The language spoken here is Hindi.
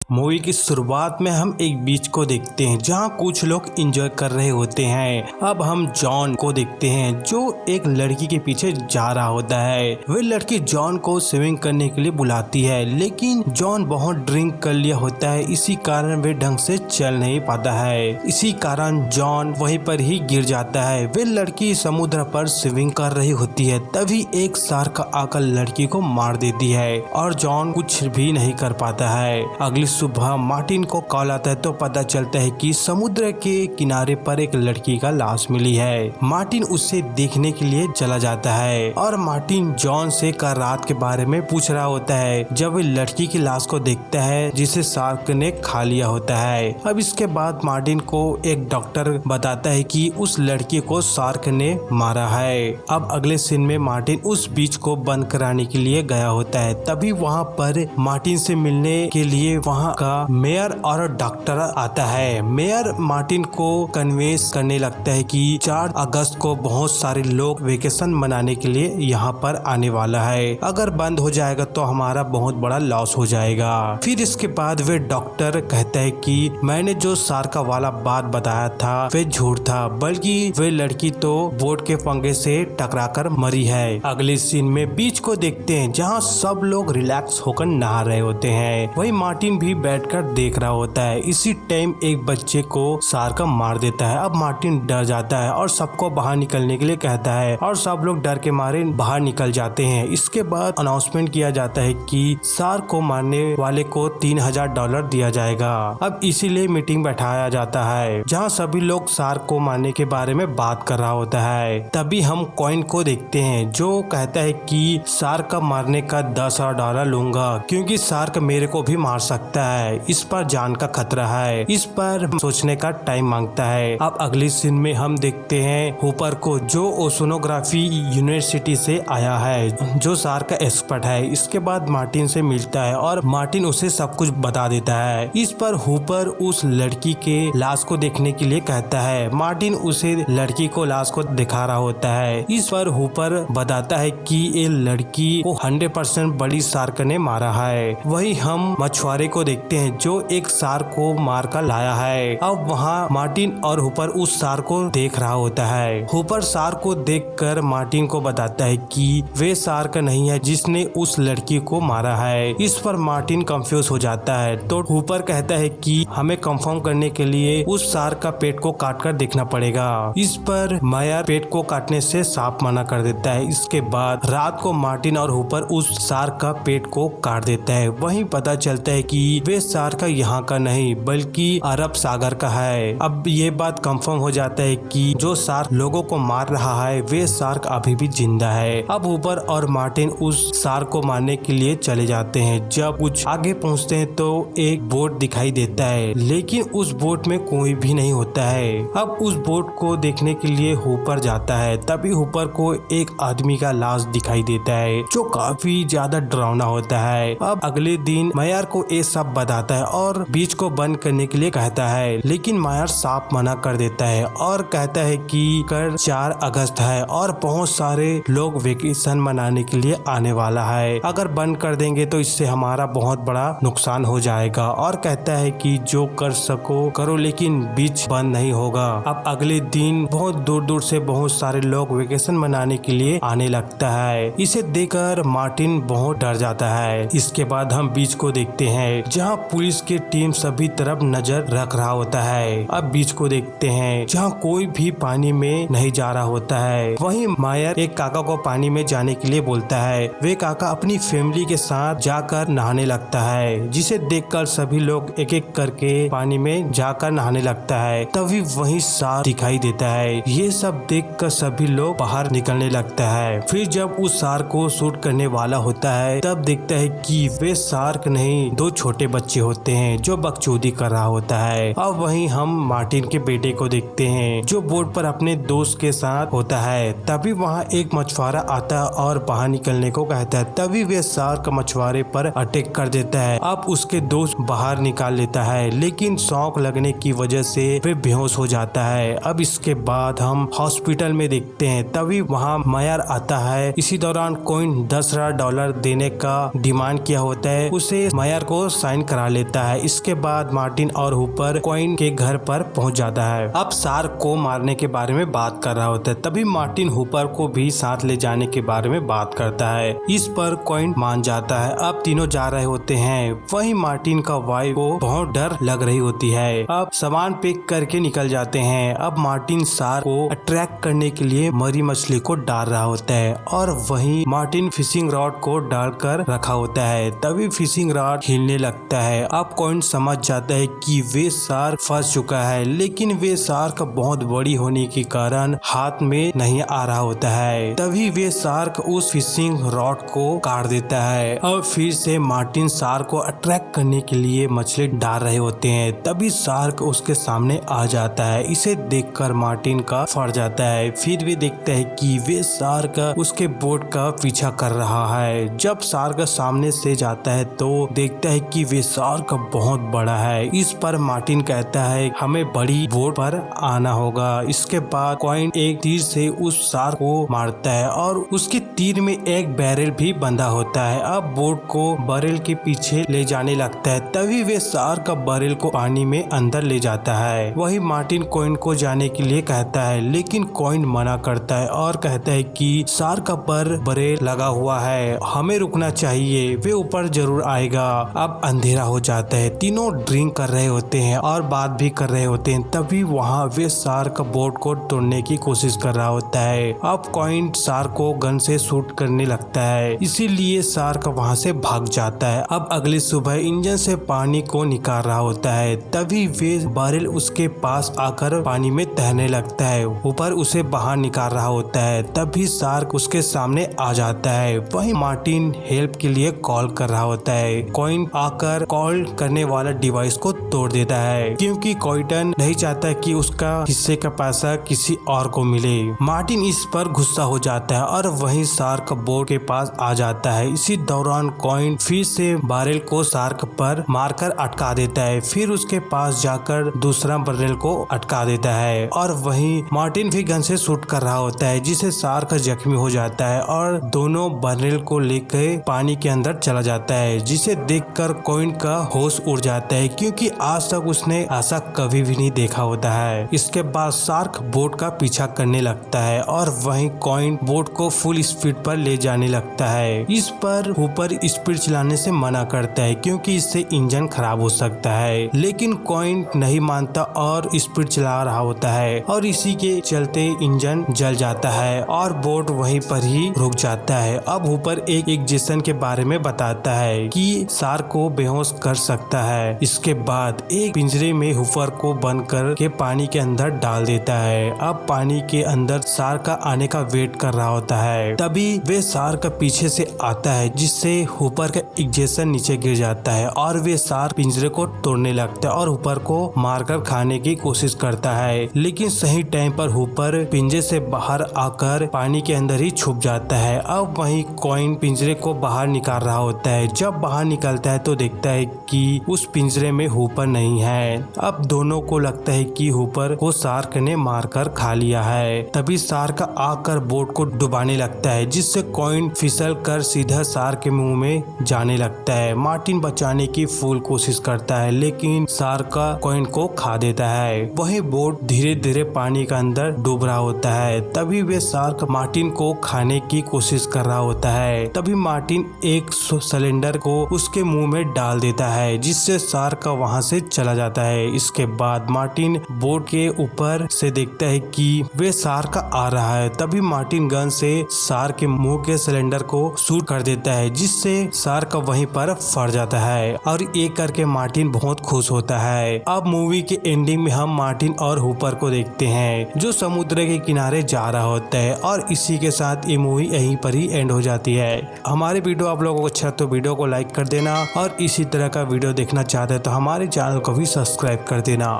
मूवी की शुरुआत में हम एक बीच को देखते हैं जहां कुछ लोग एंजॉय कर रहे होते हैं। अब हम जॉन को देखते हैं जो एक लड़की के पीछे जा रहा होता है। वह लड़की जॉन को स्विमिंग करने के लिए बुलाती है, लेकिन जॉन बहुत ड्रिंक कर लिया होता है, इसी कारण वह ढंग से चल नहीं पाता है। इसी कारण जॉन वहीं पर ही गिर जाता है। वह लड़की समुद्र पर स्विमिंग कर रही होती है, तभी एक शार्क आकर लड़की को मार देती है और जॉन कुछ भी नहीं कर पाता है। अगली सुबह मार्टिन को कॉल आता है तो पता चलता है कि समुद्र के किनारे पर एक लड़की का लाश मिली है। मार्टिन उसे देखने के लिए चला जाता है और मार्टिन जॉन से कल रात के बारे में पूछ रहा होता है जब वह लड़की की लाश को देखता है जिसे शार्क ने खा लिया होता है। अब इसके बाद मार्टिन को एक डॉक्टर बताता है कि उस लड़की को शार्क ने मारा है। अब अगले सीन में मार्टिन उस बीच को बंद कराने के लिए गया होता है, तभी वहाँ पर मार्टिन से मिलने के लिए वहाँ का मेयर और डॉक्टर आता है। मेयर मार्टिन को कन्वेंस करने लगता है कि 4 अगस्त को बहुत सारे लोग वेकेशन मनाने के लिए यहाँ पर आने वाला है, अगर बंद हो जाएगा तो हमारा बहुत बड़ा लॉस हो जाएगा। फिर इसके बाद वे डॉक्टर कहता है कि मैंने जो शार्क वाला बात बताया था वे झूठ था, बल्कि वे लड़की तो बोट के पंगे से टकराकर मरी है। अगले सीन में बीच को देखते हैं जहाँ सब लोग रिलैक्स होकर नहा रहे होते हैं, वही मार्टिन भी बैठकर देख रहा होता है। इसी टाइम एक बच्चे को शार्क मार देता है। अब मार्टिन डर जाता है और सबको बाहर निकलने के लिए कहता है और सब लोग डर के मारे बाहर निकल जाते हैं। इसके बाद अनाउंसमेंट किया जाता है कि शार्क को मारने वाले को $3000 दिया जाएगा। अब इसीलिए मीटिंग बैठाया जाता है जहाँ सभी लोग शार्क को मारने के बारे में बात कर रहा होता है। तभी हम कॉइन को देखते हैं जो कहता है कि शार्क मारने का $10,000 लूंगा क्योंकि शार्क मेरे को भी मार सकता है, इस पर जान का खतरा है। इस पर सोचने का टाइम मांगता है। अब अगली सीन में हम देखते हैं हुपर को जो ओशनोग्राफी यूनिवर्सिटी से आया है, जो शार्क का एक्सपर्ट है। इसके बाद मार्टिन से मिलता है और मार्टिन उसे सब कुछ बता देता है। इस पर हुपर उस लड़की के लाश को देखने के लिए कहता है। मार्टिन उसे लड़की को लाश को दिखा रहा होता है। इस पर हुपर बताता है कि ये लड़की को 100% बड़ी शार्क ने मारा है। वही हम मछुआरे को देखते हैं जो एक शार्क को मार कर लाया है। अब वहाँ मार्टिन और हुपर उस शार्क को देख रहा होता है। हुपर शार्क को देखकर मार्टिन को बताता है कि वे शार्क नहीं है जिसने उस लड़की को मारा है। इस पर मार्टिन कंफ्यूज हो जाता है तो हुपर कहता है कि हमें कंफर्म करने के लिए उस शार्क का पेट को काट कर देखना पड़ेगा। इस पर मेयर पेट को काटने से साफ मना कर देता है। इसके बाद रात को मार्टिन और हुपर उस शार्क का पेट को काट देता है। वहीं पता चलता है कि वे शार्क यहाँ का नहीं बल्कि अरब सागर का है। अब ये बात कंफर्म हो जाता है कि जो शार्क लोगों को मार रहा है वे शार्क अभी भी जिंदा है। अब हुपर और मार्टिन उस शार्क को मारने के लिए चले जाते हैं। जब कुछ आगे पहुँचते हैं तो एक बोट दिखाई देता है, लेकिन उस बोट में कोई भी नहीं होता है। अब उस बोट को देखने के लिए हुपर जाता है, तभी हुपर को एक आदमी का लाश दिखाई देता है जो काफी ज्यादा डरावना होता है। अब अगले दिन मेयर को ये सब बताता है और बीच को बंद करने के लिए कहता है, लेकिन मेयर साफ मना कर देता है और कहता है कि कल 4 अगस्त है और बहुत सारे लोग वेकेशन मनाने के लिए आने वाला है, अगर बंद कर देंगे तो इससे हमारा बहुत बड़ा नुकसान हो जाएगा। और कहता है कि जो कर सको करो लेकिन बीच बंद नहीं होगा। अब अगले दिन बहुत दूर दूर से बहुत सारे लोग वेकेशन मनाने के लिए आने लगता है। इसे देखकर मार्टिन बहुत डर जाता है। इसके बाद हम बीच को देखते हैं जहाँ पुलिस की टीम सभी तरफ नजर रख रहा होता है। अब बीच को देखते हैं जहाँ कोई भी पानी में नहीं जा रहा होता है। वहीं मेयर एक काका को पानी में जाने के लिए बोलता है। वे काका अपनी फैमिली के साथ जाकर नहाने लगता है, जिसे देखकर सभी लोग एक एक करके पानी में जाकर नहाने लगता है। तभी वहीं शार्क दिखाई देता है। ये सब देखकर सभी लोग बाहर निकलने लगता है। फिर जब उस शार्क को शूट करने वाला होता है तब देखता है कि वे शार्क नहीं 2 छोटे बच्चे होते हैं जो बकचोदी कर रहा होता है। अब वहीं हम मार्टिन के बेटे को देखते हैं जो बोट पर अपने दोस्त के साथ होता है। तभी वहाँ एक मछुआरा आता है और बाहर निकलने को कहता है। तभी वे शार्क मछुआरे पर अटैक कर देता है। अब उसके दोस्त बाहर निकाल लेता है, लेकिन शौक लगने की वजह से वे बेहोश हो जाता है। अब इसके बाद हम हॉस्पिटल में देखते हैं। तभी वहाँ मेयर आता है। इसी दौरान कॉइन $10,000 देने का डिमांड किया होता है। उसे मेयर को साइन साइन करा लेता है। इसके बाद मार्टिन और हुपर कॉइन के घर पर पहुंच जाता है। अब शार्क को मारने के बारे में बात कर रहा होता है। तभी मार्टिन हुपर को भी साथ ले जाने के बारे में बात करता है। इस पर कॉइन मान जाता है। अब तीनों जा रहे होते हैं। वहीं मार्टिन का वाइफ को बहुत डर लग रही होती है। अब सामान पैक करके निकल जाते हैं। अब मार्टिन शार्क को अट्रैक्ट करने के लिए मरी मछली को डाल रहा होता है और वहीं मार्टिन फिशिंग रॉड को डालकर रखा होता है। तभी फिशिंग रॉड हिलने लगता है। अब कॉइन समझ जाता है कि वे शार्क फंस चुका है, लेकिन वे शार्क बहुत बड़ी होने के कारण हाथ में नहीं आ रहा होता है। तभी वे शार्क उस फिशिंग रॉड को काट देता है। अब फिर से मार्टिन शार्क को अट्रैक्ट करने के लिए मछली डाल रहे होते हैं। तभी शार्क उसके सामने आ जाता है। इसे देखकर मार्टिन का फट जाता है। फिर वे देखते हैं कि वे शार्क उसके बोट का पीछा कर रहा है। जब शार्क सामने से जाता है तो देखता है कि वे शार्क बहुत बड़ा है। इस पर मार्टिन कहता है हमें बड़ी बोट पर आना होगा। इसके बाद कॉइन एक तीर से उस शार्क को मारता है और उसके तीर में एक बैरल भी बंधा होता है। अब बोट को बैरल के पीछे ले जाने लगता है। तभी वे शार्क बैरल को पानी में अंदर ले जाता है। वही मार्टिन कॉइन को जाने के लिए कहता है, लेकिन कॉइन मना करता है और कहता है कि शार्क पर बैरल लगा हुआ है, हमें रुकना चाहिए, वे ऊपर जरूर आएगा। अब अंधेरा हो जाता है। तीनों ड्रिंक कर रहे होते हैं और बात भी कर रहे होते हैं। तभी वहाँ वे शार्क बोट को तोड़ने की कोशिश कर रहा होता है। अब कॉइन शार्क को गन से शूट करने लगता है, इसीलिए शार्क वहाँ से भाग जाता है। अब अगली सुबह इंजन से पानी को निकाल रहा होता है। तभी वे बैरल उसके पास आकर पानी में तैरने लगता है। ऊपर उसे बाहर निकाल रहा होता है। तभी शार्क उसके सामने आ जाता है। वहीं मार्टिन हेल्प के लिए कॉल कर रहा होता है। कॉइन आकर कॉल करने वाला डिवाइस को तोड़ देता है, क्योंकि कॉइटन नहीं चाहता कि उसका हिस्से का पैसा किसी और को मिले। मार्टिन इस पर गुस्सा हो जाता है और वहीं शार्क बोट के पास आ जाता है। इसी दौरान कॉइन फिर से बैरल को शार्क पर मारकर अटका देता है। फिर उसके पास जाकर दूसरा बैरल को अटका देता है और वहीं मार्टिन भी गन से शूट कर रहा होता है, जिसे शार्क जख्मी हो जाता है और दोनों बैरल को लेकर पानी के अंदर चला जाता है, जिसे देखकर कॉइन का होश उड़ जाता है, क्योंकि आज तक उसने ऐसा कभी भी नहीं देखा होता है। इसके बाद शार्क बोट का पीछा करने लगता है और वहीं कॉइन बोट को फुल स्पीड पर ले जाने लगता है। इस पर हुपर स्पीड चलाने से मना करता है, क्योंकि इससे इंजन खराब हो सकता है, लेकिन कॉइन नहीं मानता और स्पीड चला रहा होता है और इसी के चलते इंजन जल जाता है और बोट वहीं पर ही रुक जाता है। अब हुपर एक इंजेक्शन के बारे में बताता है कि शार्क को बेहोश कर सकता है। इसके बाद एक पिंजरे में हुपर को बंद करके पानी के अंदर डाल देता है। अब पानी के अंदर शार्क का आने का वेट कर रहा होता है। तभी वे शार्क पीछे से आता है, जिससे हुपर का इंजेक्शन नीचे गिर जाता है और वे शार्क पिंजरे को तोड़ने लगता है और हुपर को मारकर खाने की कोशिश करता है, लेकिन सही टाइम पर हुपर पिंजरे से बाहर आकर पानी के अंदर ही छुप जाता है। अब वहीं कॉइन पिंजरे को बाहर निकाल रहा होता है। जब बाहर निकलता है तो देखता है कि उस पिंजरे में हुपर नहीं है। अब दोनों को लगता है कि हुपर को शार्क ने मारकर खा लिया है। तभी शार्क आकर बोट को डुबाने लगता है, जिससे कॉइन फिसल कर सीधा शार्क के मुंह में जाने लगता है। मार्टिन बचाने की फुल कोशिश करता है, लेकिन शार्क कॉइन को खा देता है। वही बोट धीरे धीरे पानी के अंदर डूब रहा होता है। तभी वे शार्क मार्टिन को खाने की कोशिश कर रहा होता है। तभी मार्टिन एक सिलेंडर को उसके मुंह में डाल देता है, जिससे शार्क वहां से चला जाता है। इसके बाद मार्टिन बोट के ऊपर से देखता है कि वे शार्क आ रहा है। तभी मार्टिन गन से शार्क के मुंह के सिलेंडर को शूट कर देता है, जिससे शार्क वहीं पर फट जाता है और ये करके मार्टिन बहुत खुश होता है। अब मूवी के एंडिंग में हम मार्टिन और हुपर को देखते हैं, जो समुद्र के किनारे जा रहा होता है और इसी के साथ ये मूवी यहीं पर ही एंड हो जाती है। हमारे वीडियो आप लोगों को अच्छा तो वीडियो को लाइक कर देना और इसी तरह का वीडियो देखना चाहते हैं तो हमारे चैनल को भी सब्सक्राइब कर देना।